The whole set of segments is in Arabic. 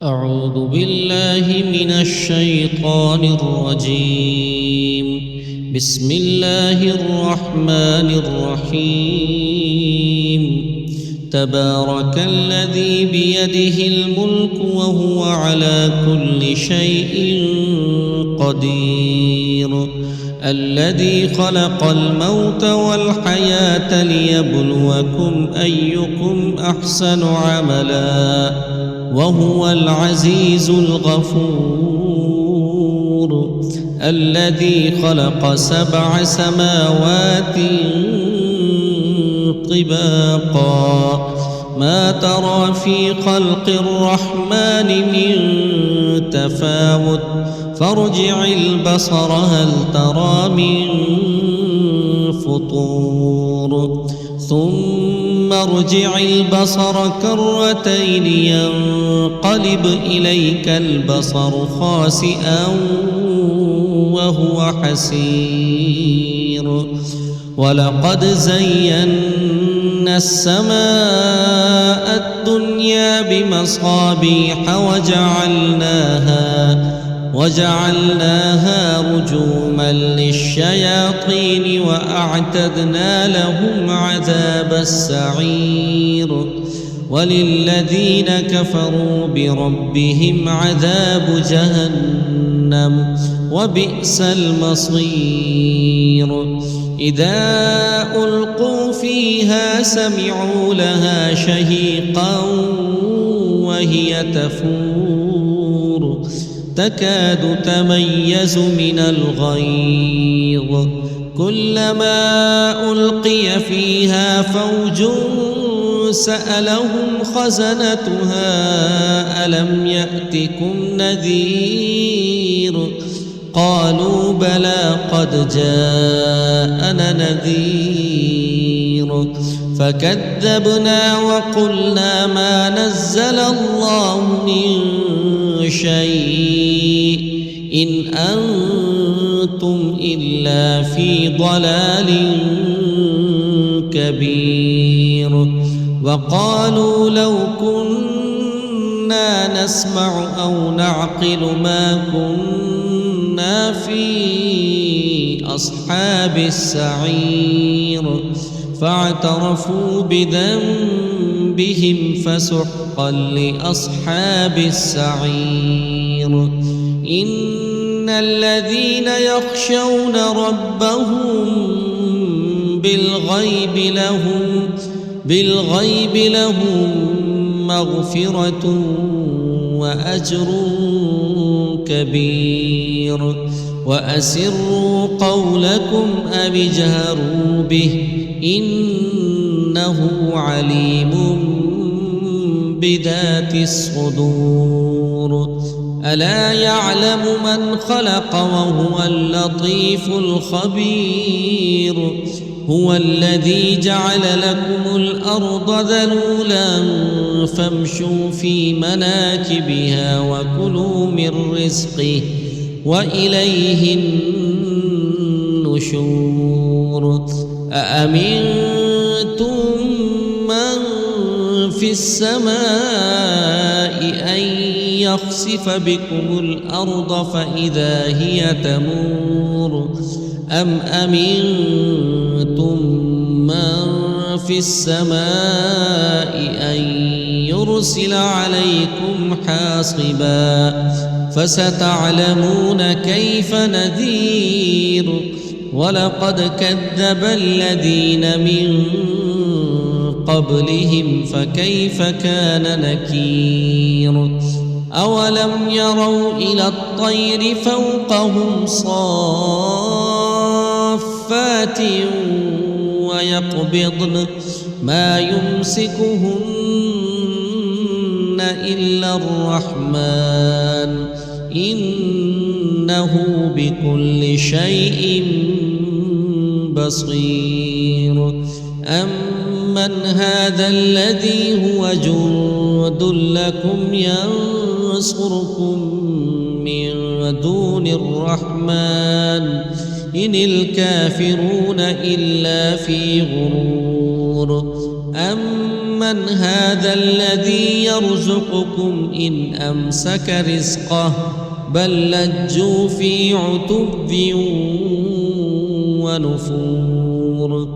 أعوذ بالله من الشيطان الرجيم. بسم الله الرحمن الرحيم. تبارك الذي بيده الملك وهو على كل شيء قدير. الذي خلق الموت والحياة ليبلوكم أيكم أحسن عملا وهو العزيز الغفور. الذي خلق 7 سماوات طباقا ما ترى في خلق الرحمن من تفاوت فارجع البصر هل ترى من فطور ثم ارجع البصر كرتين ينقلب إليك البصر خاسئا وهو حسير. ولقد زينا السماء الدنيا بمصابيح وجعلناها رجوما للشياطين وأعتدنا لهم عذاب السعير. وللذين كفروا بربهم عذاب جهنم وبئس المصير. إذا ألقوا فيها سمعوا لها شهيقا وهي تفور تكاد تميز من الغيظ كلما ألقي فيها فوج سألهم خزنتها ألم يأتكم نذير قالوا بلى قد جاءنا نذير فكذبنا وقلنا ما نزل الله من شيء إن أنتم إلا في ضلال كبير. وقالوا لو كنا نسمع أو نعقل ما كنا في أصحاب السعير فاعترفوا بذنبهم فسحقا لأصحاب السعير. إن الذين يخشون ربهم بالغيب لهم مغفرة وأجر كبير. وأسروا قولكم أو اجهروا به إنه عليم بذات الصدور. ألا يعلم من خلق وهو اللطيف الخبير. هو الذي جعل لكم الأرض ذلولا فامشوا في مناكبها وكلوا من رزقه وإليه النشور. أأمنتم من في السماء أن يخسف بكم الأرض فإذا هي تمور أم أمنتم من في السماء أن يرسل عليكم حاصبا فستعلمون كيف نذير. ولقد كذب الذين من قبلهم فكيف كان نكير. أولم يروا إلى الطير فوقهم صافات ويقبضن ما يمسكهن إلا الرحمن إنه بكل شيء بصير. أمن هذا الذي هو جند لكم ينصركم من دون الرحمن إن الكافرون إلا في غرور. أمن أمن هذا الذي يرزقكم إن أمسك رزقه بل لجوا في عتب ونفور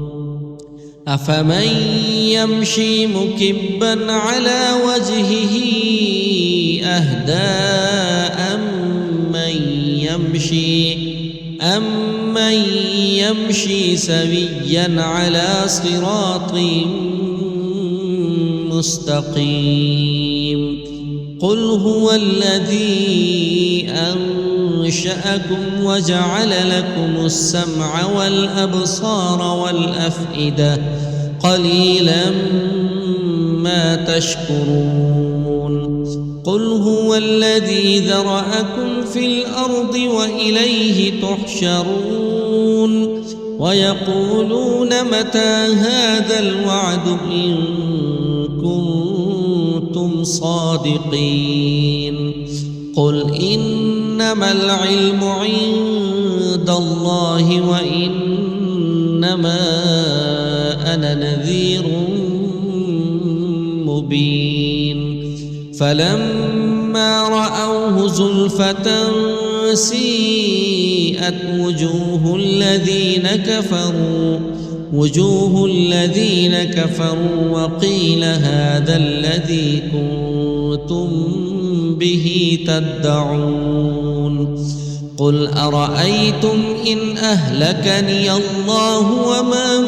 أفمن يمشي مكبا على وجهه أهدى أمن يمشي سويا على صراط مستقيم قل هو الذي أنشأكم وجعل لكم السمع والأبصار والأفئدة قليلا ما تشكرون قل هو الذي ذرأكم في الأرض وإليه تحشرون ويقولون متى هذا الوعد إن كنتم صادقين قل إنما العلم عند الله وإنما أنا نذير مبين فلما رأوه زلفة سيئت وجوه الذين كفروا وقيل هذا الذي كنتم به تدعون قل أرأيتم إن أهلكني الله ومن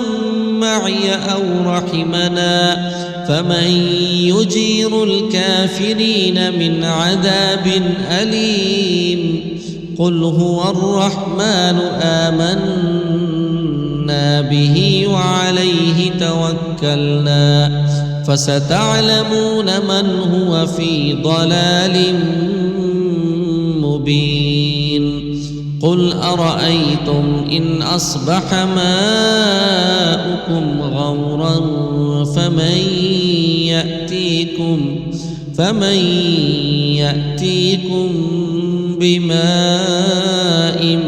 معي أو رحمنا فمن يجير الكافرين من عذاب أليم قل هو الرحمن آمنا به وعليه توكلنا فستعلمون من هو في ضلال مبين قل أرأيتم إن أصبح ماؤكم غورا فمن يأتيكم بماء